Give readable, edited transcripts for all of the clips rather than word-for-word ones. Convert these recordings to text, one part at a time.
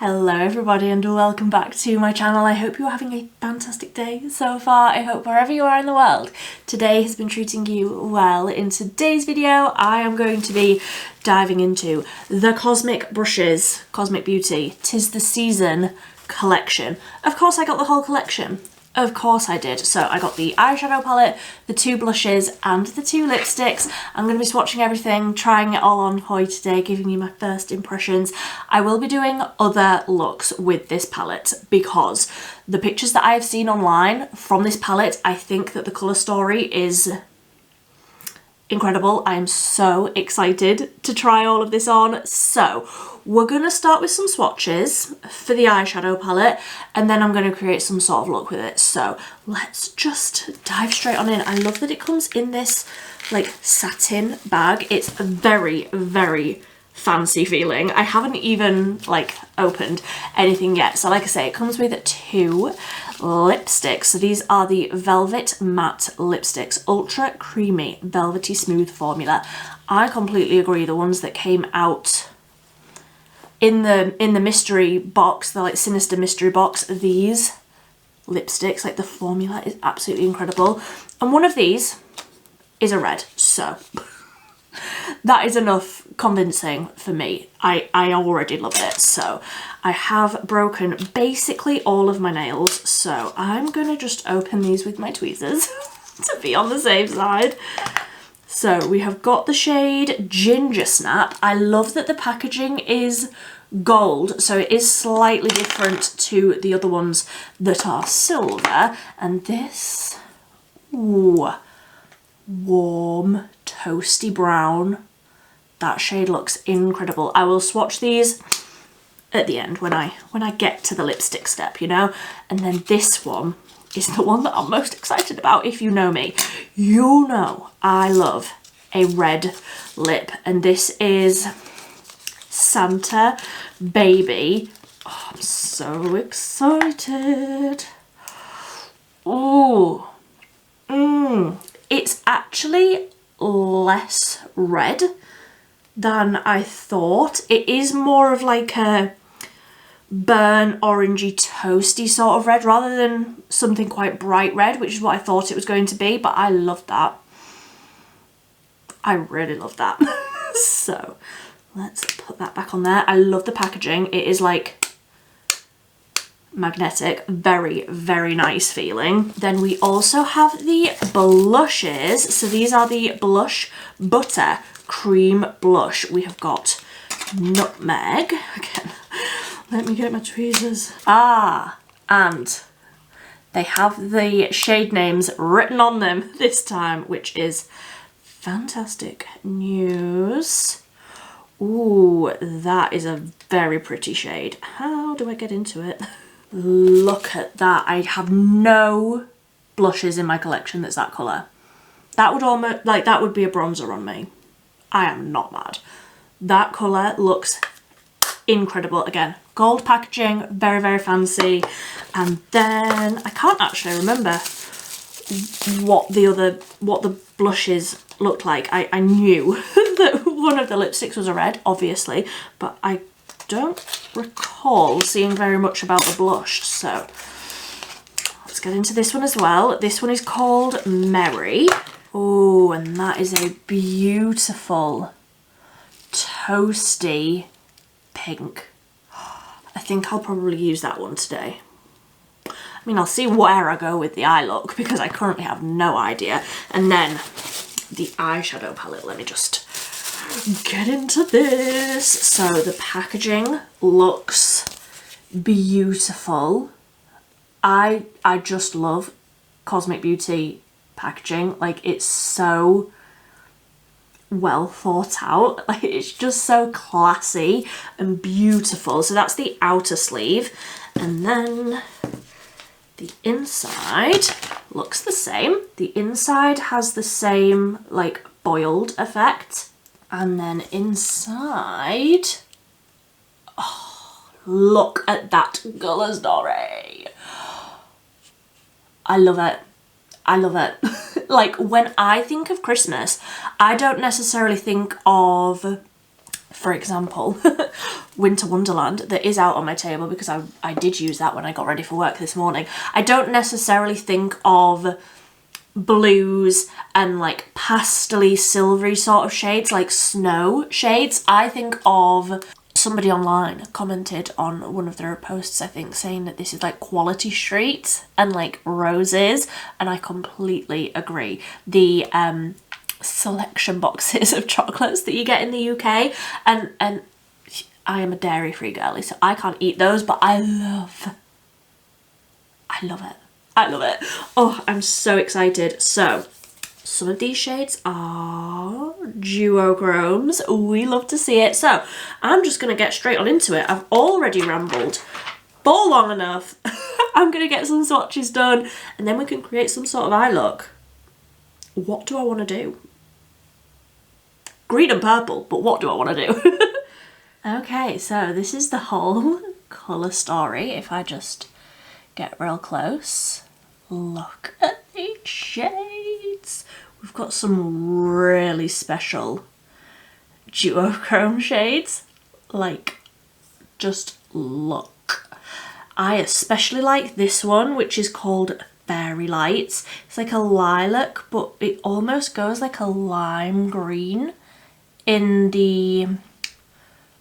Hello everybody and welcome back to my channel. I hope you're having a fantastic day so far. I hope wherever you are in the world, today has been treating you well. In today's video, I am going to be diving into the Cosmic Brushes, Cosmic Beauty, 'Tis the Season collection. Of course I got the whole collection. Of course I did. So I got the eyeshadow palette, the 2 blushes and the 2 lipsticks. I'm going to be swatching everything, trying it all on for you today, giving you my first impressions. I will be doing other looks with this palette because the pictures that I have seen online from this palette, I think that the colour story is incredible. I am so excited to try all of this on. So we're going to start with some swatches for the eyeshadow palette and then I'm going to create some sort of look with it. So let's just dive straight on in. I love that it comes in this like satin bag. It's very, very fancy feeling. I haven't even like opened anything yet. So like I say, it comes with 2 lipsticks. So these are the Velvet Matte Lipsticks, Ultra Creamy Velvety Smooth Formula. I completely agree. The ones that came out in the mystery box, the like sinister mystery box, these lipsticks, like the formula is absolutely incredible. And one of these is a red, so that is enough convincing for me. I already love it. So I have broken basically all of my nails, so I'm gonna just open these with my tweezers to be on the safe side. So we have got the shade Ginger Snap. I love that the packaging is gold, so it is slightly different to the other ones that are silver. And this, ooh, warm, toasty brown. That shade looks incredible. I will swatch these at the end when I get to the lipstick step, you know. And then this one is the one that I'm most excited about. If you know me, you know I love a red lip, and this is Santa Baby. Oh, I'm so excited. Ooh. It's actually less red than I thought. It is more of like a burnt orangey toasty sort of red rather than something quite bright red, which is what I thought it was going to be, but I love that. I really love that. So let's put that back on there. I love the packaging. It is like magnetic, very, very nice feeling. Then we also have the blushes. So these are the Blush Butter Cream Blush. We have got Nutmeg. Again, let me get my tweezers. And they have the shade names written on them this time, which is fantastic news. Ooh, that is a very pretty shade. How do I get into it? Look at that. I have no blushes in my collection that's that colour. That would almost, like, that would be a bronzer on me. I am not mad. That colour looks incredible. Again, gold packaging, very, very fancy. And then I can't actually remember what the blushes looked like. I knew that one of the lipsticks was a red, obviously, but I don't recall seeing very much about the blush. So let's get into this one as well. This one is called Merry. Oh, and that is a beautiful toasty pink. I think I'll probably use that one today. I mean, I'll see where I go with the eye look because I currently have no idea. And then the eyeshadow palette, let me just get into this. So the packaging looks beautiful. I just love Cosmic Beauty packaging. Like, it's so well thought out. Like, it's just so classy and beautiful. So that's the outer sleeve, and then the inside looks the same. The inside has the same like boiled effect, and then inside, oh, look at that colour story. I love it. I love it. Like, when I think of Christmas, I don't necessarily think of for example, Winter Wonderland, that is out on my table because I did use that when I got ready for work this morning. I don't necessarily think of blues and like pastel-y silvery sort of shades like snow shades. I think of, somebody online commented on one of their posts, I think, saying that this is like quality street and like roses, and I completely agree. The selection boxes of chocolates that you get in the UK, and I am a dairy free girly, so I can't eat those, but I love it. I love it. Oh, I'm so excited. So some of these shades are duochromes. We love to see it. So I'm just gonna get straight on into it. I've already rambled for long enough. I'm gonna get some swatches done and then we can create some sort of eye look. What do I want to do? Green and purple, but what do I want to do? Okay, so this is the whole colour story. If I just get real close, look at these shades. We've got some really special duochrome shades. Like, just look. I especially like this one, which is called Fairy Lights. It's like a lilac, but it almost goes like a lime green in the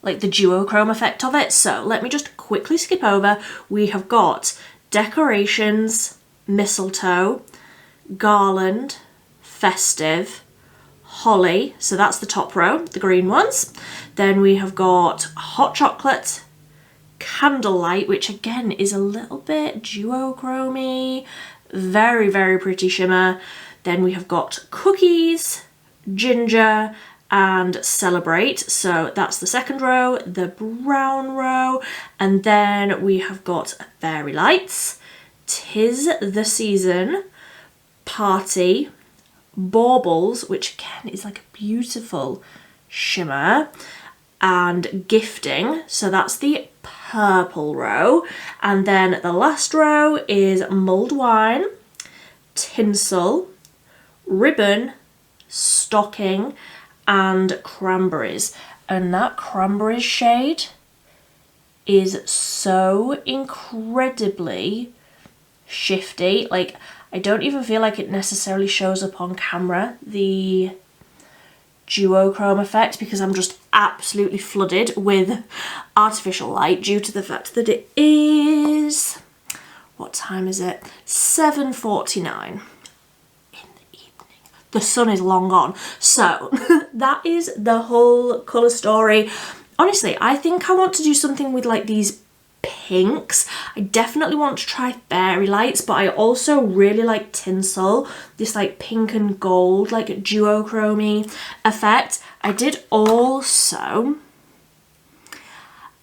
like the duochrome effect of it. So let me just quickly skip over. We have got decorations, mistletoe, garland, festive, holly, so that's the top row, the green ones. Then we have got hot chocolate, candlelight, which again is a little bit duochrome-y, very, very pretty shimmer. Then we have got cookies, ginger, and celebrate, so that's the second row, the brown row. And then we have got fairy lights, tis the season, party, baubles, which again is like a beautiful shimmer, and gifting, so that's the purple row. And then the last row is mulled wine, tinsel, ribbon, stocking, and cranberries. And that cranberries shade is so incredibly shifty. Like, I don't even feel like it necessarily shows up on camera, the duochrome effect, because I'm just absolutely flooded with artificial light due to the fact that it is, what time is it? 7:49. The sun is long gone. So that is the whole colour story. Honestly, I think I want to do something with like these pinks. I definitely want to try fairy lights, but I also really like tinsel, this like pink and gold, like duochrome effect. I did also,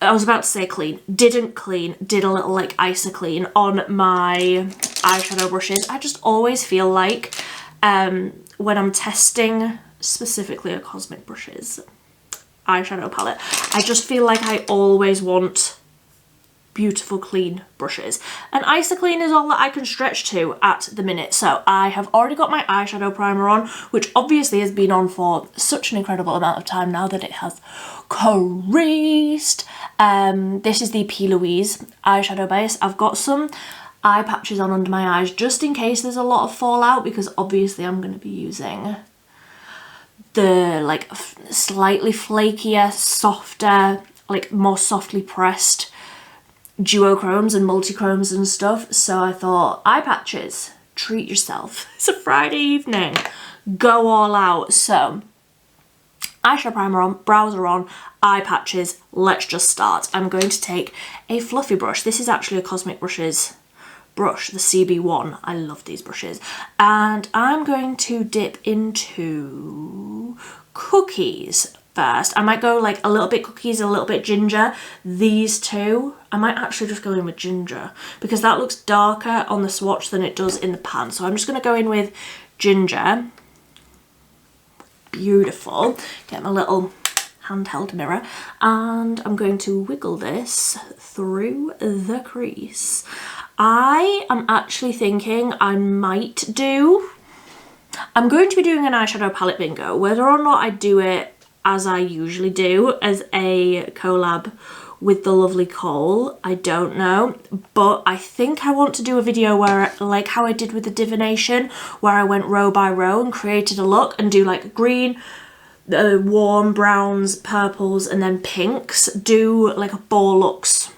I was about to say clean, didn't clean, did a little like IsoClean on my eyeshadow brushes. I just always feel like when I'm testing specifically a Cosmic Brushes eyeshadow palette, I just feel like I always want beautiful clean brushes, and IsoClean is all that I can stretch to at the minute. So I have already got my eyeshadow primer on, which obviously has been on for such an incredible amount of time now that it has creased. This is the P. Louise eyeshadow base. I've got some eye patches on under my eyes just in case there's a lot of fallout, because obviously I'm going to be using the like slightly flakier, softer, like more softly pressed duochromes and multichromes and stuff. So I thought, eye patches, treat yourself. It's a Friday evening, go all out. So eyeshadow primer on, bronzer on, eye patches, let's just start. I'm going to take a fluffy brush. This is actually a Cosmic Brushes brush, the CB1. I love these brushes. And I'm going to dip into cookies first. I might go like a little bit cookies, a little bit ginger. These two, I might actually just go in with ginger because that looks darker on the swatch than it does in the pan. So I'm just going to go in with ginger. Beautiful. Get my little handheld mirror and I'm going to wiggle this through the crease. I am actually thinking I'm going to be doing an eyeshadow palette bingo. Whether or not I do it as I usually do as a collab with the lovely Cole. I don't know, but I think I want to do a video where, like how I did with the divination, where I went row by row and created a look, and do like green, warm browns, purples, and then pinks. Do like a 4 looks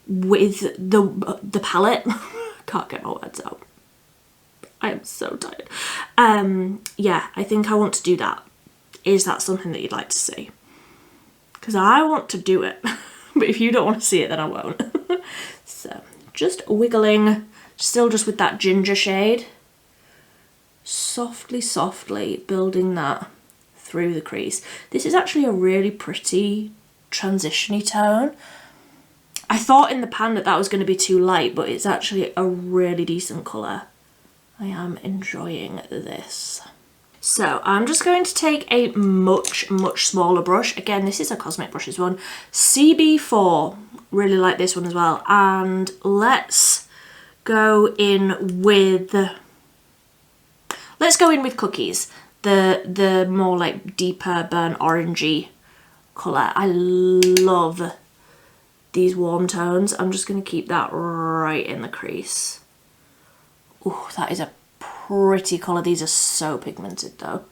with the palette. Can't get my words out. I am so tired. Yeah, I think I want to do that. Is that something that you'd like to see? Because I want to do it. But if you don't want to see it, then I won't. So, just wiggling, still just with that ginger shade. Softly, softly building that through the crease. This is actually a really pretty transition-y tone. I thought in the pan that was going to be too light, but it's actually a really decent colour. I am enjoying this. So I'm just going to take a much smaller brush. Again, this is a Cosmic Brushes one. CB4, really like this one as well. And let's go in with Cookies. The more like deeper burnt orangey colour. I love these warm tones. I'm just going to keep that right in the crease. Oh, that is a pretty colour. These are so pigmented though.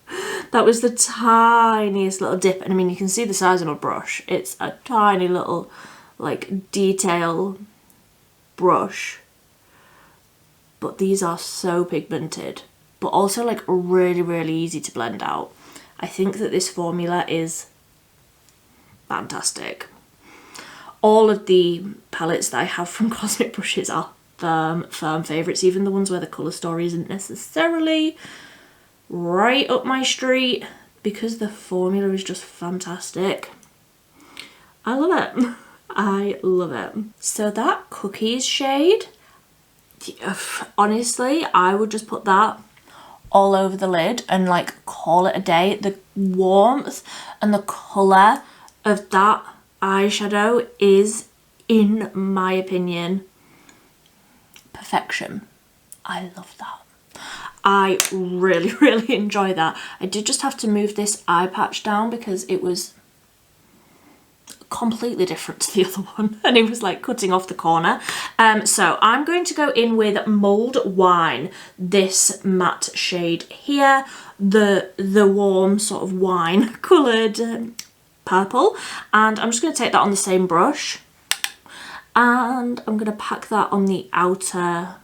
That was the tiniest little dip, and I mean you can see the size of my brush. It's a tiny little like detail brush, but these are so pigmented, but also like really easy to blend out. I think that this formula is fantastic. All of the palettes that I have from Cosmic Brushes are firm favourites, even the ones where the colour story isn't necessarily right up my street, because the formula is just fantastic. I love it. I love it. So that Cookies shade, honestly, I would just put that all over the lid and like call it a day. The warmth and the colour of that eyeshadow is, in my opinion, perfection. I love that. I really enjoy that. I did just have to move this eye patch down because it was completely different to the other one and it was like cutting off the corner. So I'm going to go in with Mulled Wine, this matte shade here, the warm sort of wine coloured purple, and I'm just going to take that on the same brush. And I'm going to pack that on the outer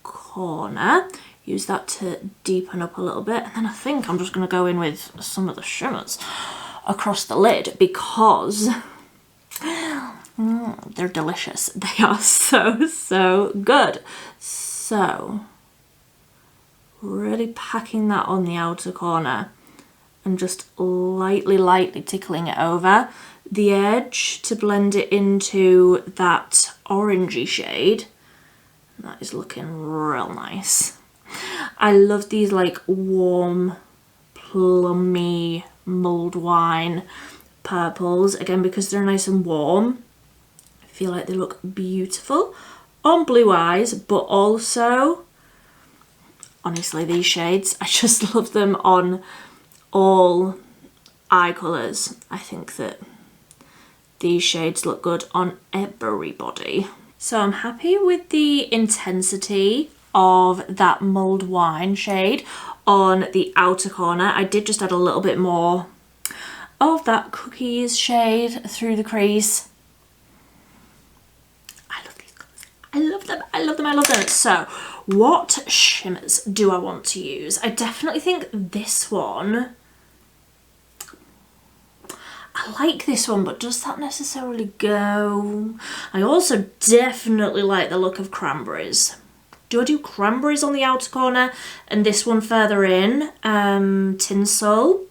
corner. Use that to deepen up a little bit. And then I think I'm just going to go in with some of the shimmers across the lid because they're delicious. They are so good. So really packing that on the outer corner and just lightly tickling it over the edge to blend it into that orangey shade. That is looking real nice. I love these like warm, plummy mulled wine purples, again because they're nice and warm. I feel like they look beautiful on blue eyes, but also, honestly, these shades, I just love them on all eye colours. I think that these shades look good on everybody. So I'm happy with the intensity of that mulled wine shade on the outer corner. I did just add a little bit more of that Cookies shade through the crease. I love these colours. I love them. I love them. I love them. So what shimmers do I want to use? I definitely think this one. I like this one, but does that necessarily go? I also definitely like the look of Cranberries. Do I do Cranberries on the outer corner and this one further in, Tinsel?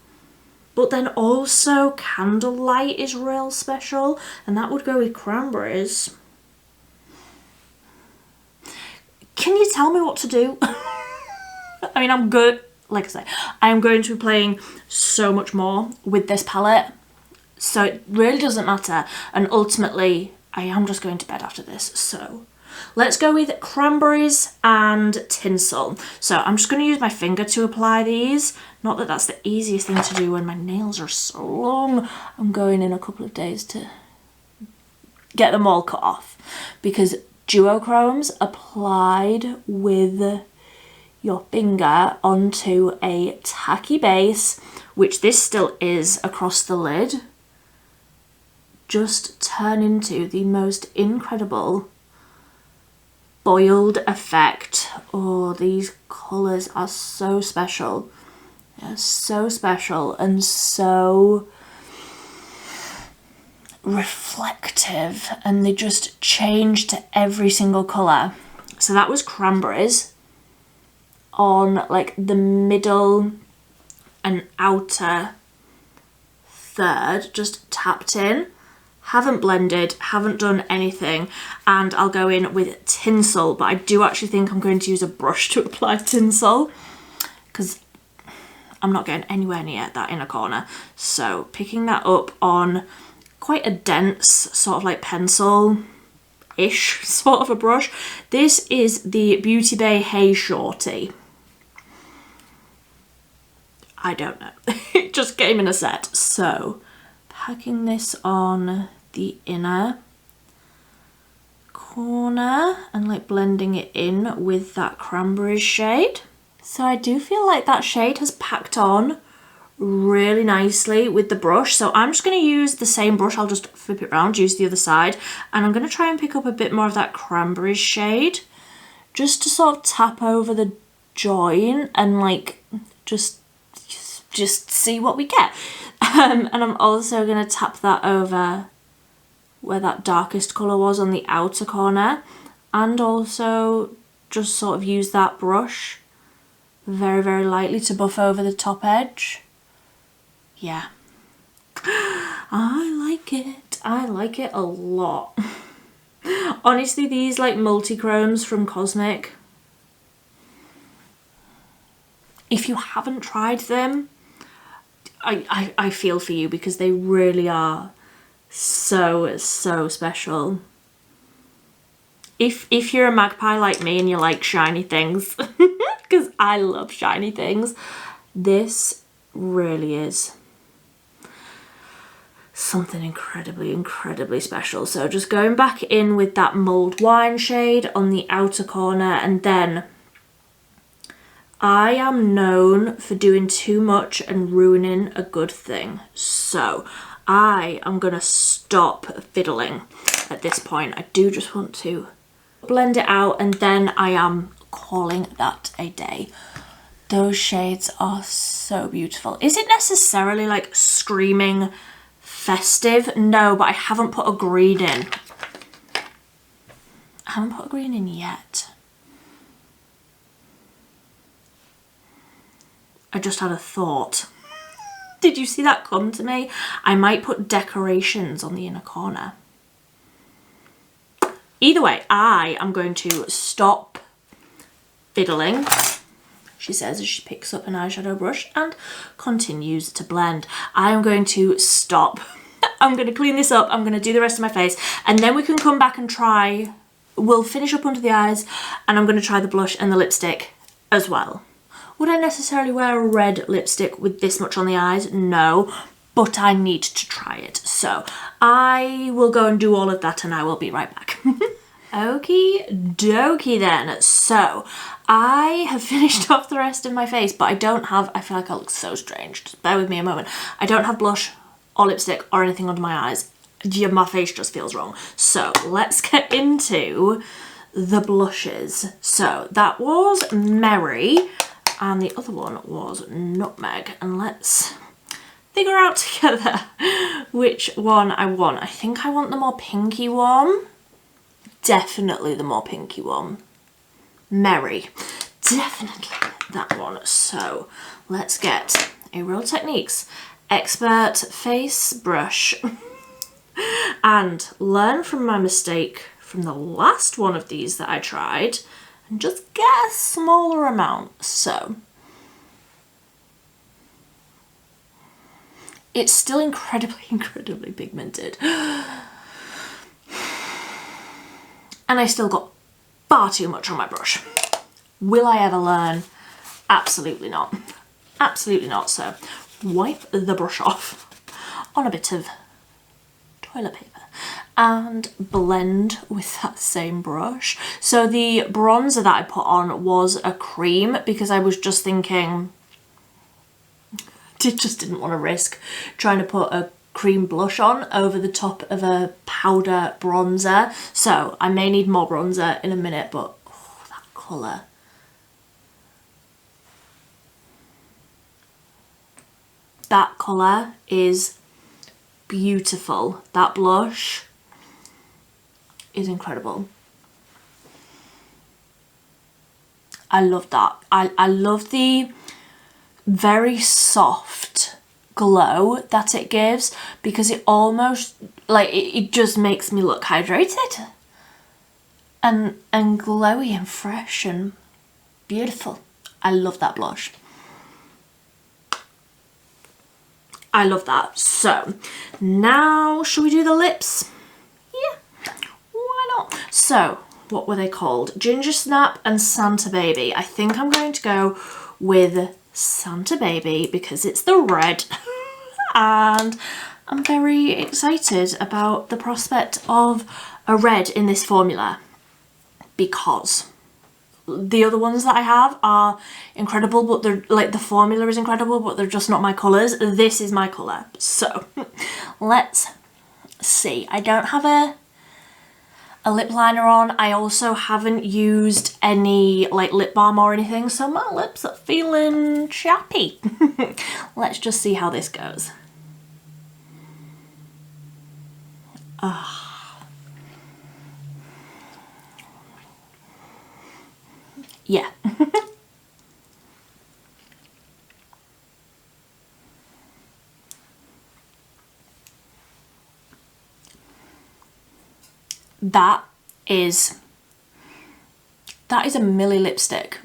But then also Candlelight is real special, and that would go with Cranberries. Can you tell me what to do? I mean, I'm good. Like I say, I am going to be playing so much more with this palette. So it really doesn't matter, and ultimately I am just going to bed after this, so Let's go with Cranberries and Tinsel. So I'm just going to use my finger to apply these. Not that that's the easiest thing to do when my nails are so long. I'm going in a couple of days to get them all cut off, because duochromes applied with your finger onto a tacky base, which this still is across the lid, just turn into the most incredible boiled effect. Oh, these colours are so special. They're so special and so reflective, and they just change to every single colour. So that was Cranberries on like the middle and outer third, just tapped in. Haven't blended, haven't done anything, and I'll go in with Tinsel, but I do actually think I'm going to use a brush to apply Tinsel because I'm not getting anywhere near that inner corner. So picking that up on quite a dense sort of like pencil-ish sort of a brush. This is the Beauty Bay Hey Shorty. I don't know, it just came in a set. So packing this on the inner corner and like blending it in with that Cranberries shade. So I do feel like that shade has packed on really nicely with the brush. So I'm just going to use the same brush, I'll just flip it around, use the other side, and I'm going to try and pick up a bit more of that Cranberries shade just to sort of tap over the join and like just see what we get. And I'm also going to tap that over where that darkest colour was on the outer corner, and also just sort of use that brush very, very lightly to buff over the top edge. Yeah. I like it a lot. Honestly, these like multi-chromes from Cosmic, if you haven't tried them, I feel for you, because they really are so special. If you're a magpie like me and you like shiny things, because I love shiny things, this really is something incredibly special. So just going back in with that mulled wine shade on the outer corner, and then I am known for doing too much and ruining a good thing. So I am gonna stop fiddling at this point. I do just want to blend it out, and then I am calling that a day. Those shades are so beautiful. Is it necessarily like screaming festive? No, but I haven't put a green in. I haven't put a green in yet. I just had a thought. Did you see that come to me? I might put decorations on the inner corner. Either way, I am going to stop fiddling, she says as she picks up an eyeshadow brush and continues to blend. I am going to stop. I'm going to clean this up. I'm going to do the rest of my face, and then we can come back and try. We'll finish up under the eyes, and I'm going to try the blush and the lipstick as well. Would I necessarily wear a red lipstick with this much on the eyes? No, but I need to try it. So I will go and do all of that, and I will be right back. Okie dokie then. So I have finished off the rest of my face, but I don't have, I feel like I look so strange. Just bear with me a moment. I don't have blush or lipstick or anything under my eyes. Yeah, my face just feels wrong. So let's get into the blushes. So that was Merry, and the other one was Nutmeg, and let's figure out together which one I want. I think I want the more pinky one. Definitely the more pinky one. Merry. Definitely that one. So let's get a Real Techniques Expert Face Brush and learn from my mistake from the last one of these that I tried and just get a smaller amount. So it's still incredibly pigmented. And I still got far too much on my brush. Will I ever learn? Absolutely not. Absolutely not. So wipe the brush off on a bit of toilet paper and blend with that same brush. So the bronzer that I put on was a cream because I was just thinking, just didn't want to risk trying to put a cream blush on over the top of a powder bronzer. So I may need more bronzer in a minute, but oh, that colour. That colour is beautiful. That blush is incredible. I love that. I love the very soft glow that it gives because it almost, like, it just makes me look hydrated and glowy and fresh and beautiful. I love that blush. I love that. So now, should we do the lips? Yeah, why not? So what were they called? Ginger Snap and Santa Baby. I think I'm going to go with Santa Baby because it's the red and I'm very excited about the prospect of a red in this formula because the other ones that I have are incredible, but they're like, the formula is incredible, but they're just not my colours. This is my colour. So let's see. I don't have a lip liner on. I also haven't used any like lip balm or anything, so my lips are feeling chappy. Let's just see how this goes. Yeah. That is a Millie lipstick.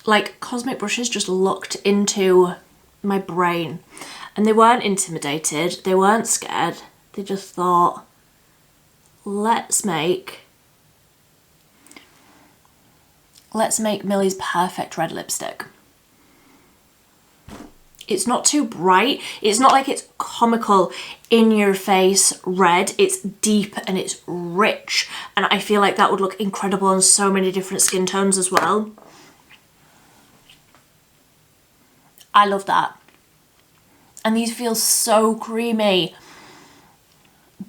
Like, Cosmic Brushes just looked into my brain and they weren't intimidated, they weren't scared, they just thought, let's make Millie's perfect red lipstick. It's not too bright. It's not like it's comical in your face red. It's deep and it's rich. And I feel like that would look incredible on so many different skin tones as well. I love that. And these feel so creamy.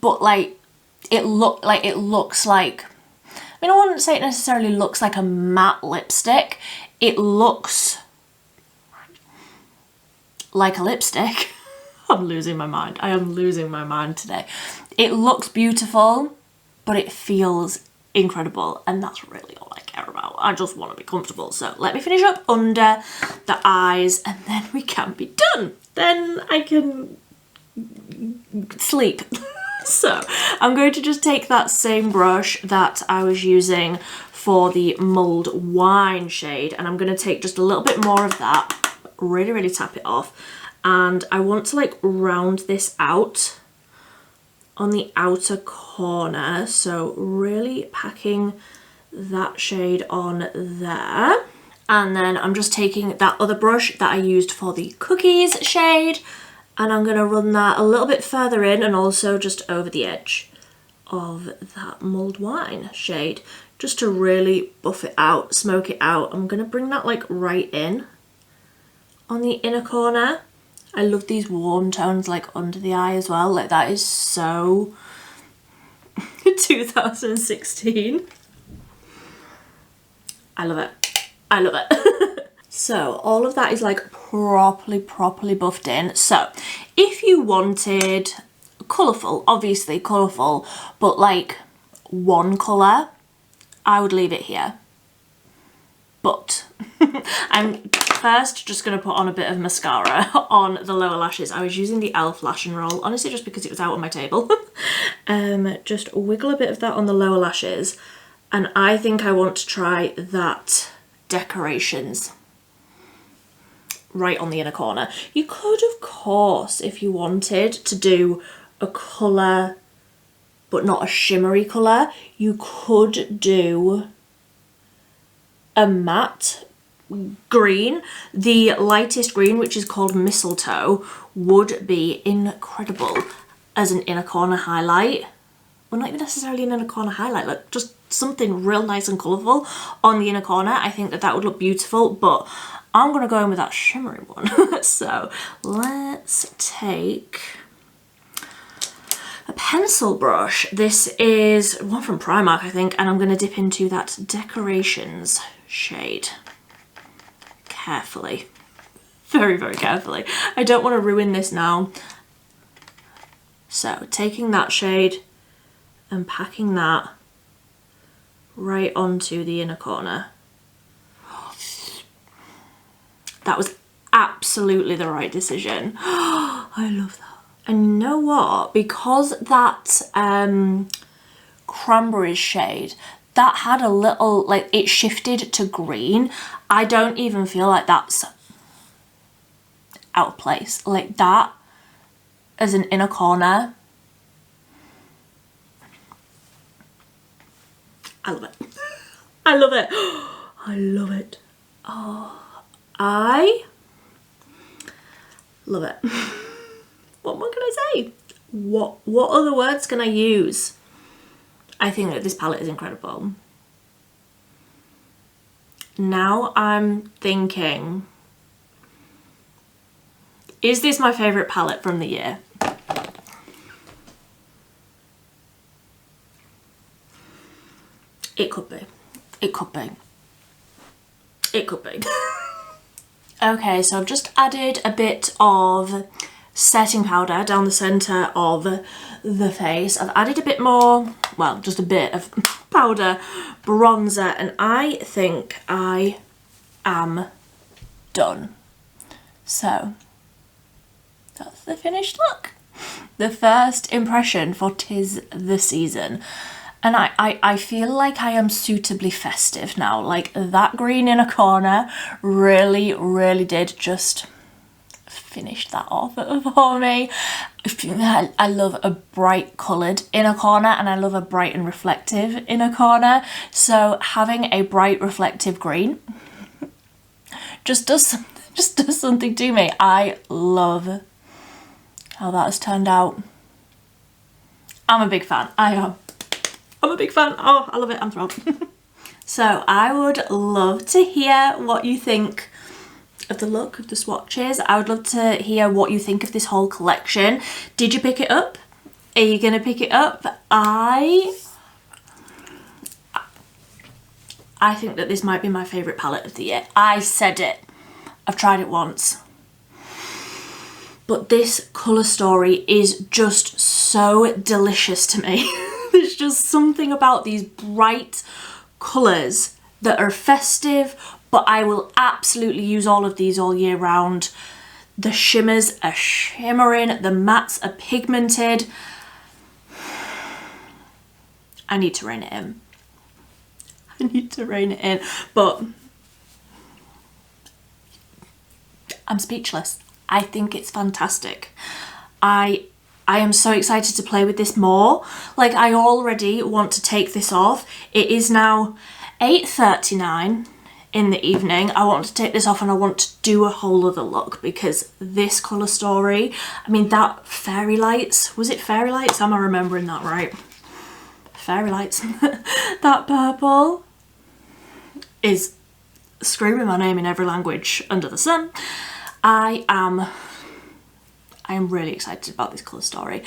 But like, it looks like, I mean, I wouldn't say it necessarily looks like a matte lipstick. It looks like a lipstick. I'm losing my mind. I am losing my mind today. It looks beautiful, but it feels incredible, and that's really all I care about. I just want to be comfortable. So let me finish up under the eyes and then we can be done. Then I can sleep. So I'm going to just take that same brush that I was using for the Mulled Wine shade, and I'm going to take just a little bit more of that, really tap it off, and I want to like round this out on the outer corner, so really packing that shade on there. And then I'm just taking that other brush that I used for the Cookies shade, and I'm going to run that a little bit further in and also just over the edge of that Mulled Wine shade, just to really buff it out, smoke it out. I'm going to bring that like right in on the inner corner. I love these warm tones like under the eye as well. Like, that is so 2016. I love it. I love it. So all of that is like properly buffed in. So if you wanted colourful, obviously colourful, but like one colour, I would leave it here. But I'm first just going to put on a bit of mascara on the lower lashes. I was using the e.l.f. Lash and Roll, honestly just because it was out on my table. Just wiggle a bit of that on the lower lashes, and I think I want to try that Decorations right on the inner corner. You could, of course, if you wanted to do a colour but not a shimmery colour, you could do a matte green. The lightest green, which is called Mistletoe, would be incredible as an inner corner highlight. Well, not even necessarily an inner corner highlight, like just something real nice and colourful on the inner corner. I think that that would look beautiful, but I'm gonna go in with that shimmery one. So let's take a pencil brush. This is one from Primark, I think, and I'm gonna dip into that Decorations shade carefully, very, very carefully. I don't want to ruin this now. So taking that shade and packing that right onto the inner corner. That was absolutely the right decision. I love that. And you know what? Because that cranberry shade, that had a little, like, it shifted to green. I don't even feel like that's out of place. Like that as an inner corner. I love it. I love it. I love it. Oh, I love it. What more can I say? What other words can I use? I think that this palette is incredible. Now I'm thinking, is this my favourite palette from the year? It could be. It could be. It could be. Okay, so I've just added a bit of setting powder down the centre of the face. I've added a bit more, well, just a bit of powder bronzer, and I think I am done. So that's the finished look. The first impression for 'tis the season. And I feel like I am suitably festive now. Like that green in a corner really, really did just finish that off for me. I love a bright coloured inner corner, and I love a bright and reflective inner corner. So having a bright reflective green just does something to me. I love how that has turned out. I'm a big fan. I'm a big fan. Oh, I love it. I'm thrilled. So I would love to hear what you think of the look, of the swatches. I would love to hear what you think of this whole collection. Did you pick it up? Are you gonna pick it up? I think that this might be my favourite palette of the year. I said it. I've tried it once. But this colour story is just so delicious to me. There's just something about these bright colours that are festive, but I will absolutely use all of these all year round. The shimmers are shimmering, the mattes are pigmented. I need to rein it in. I need to rein it in, but I'm speechless. I think it's fantastic. I am so excited to play with this more. Like, I already want to take this off. It is now 8:39 in the evening. I want to take this off and I want to do a whole other look, because this colour story, I mean, that Fairy Lights, was it Fairy Lights? Am I remembering that right? Fairy Lights. That purple is screaming my name in every language under the sun. I am really excited about this colour story.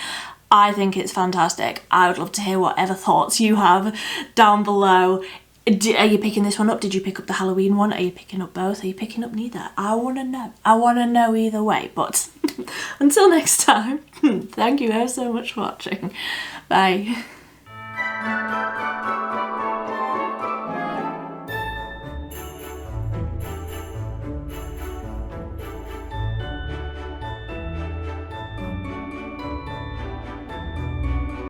I think it's fantastic. I would love to hear whatever thoughts you have down below. Are you picking this one up? Did you pick up the Halloween one? Are you picking up both? Are you picking up neither? I want to know. I want to know either way. But until next time, thank you ever so much for watching. Bye.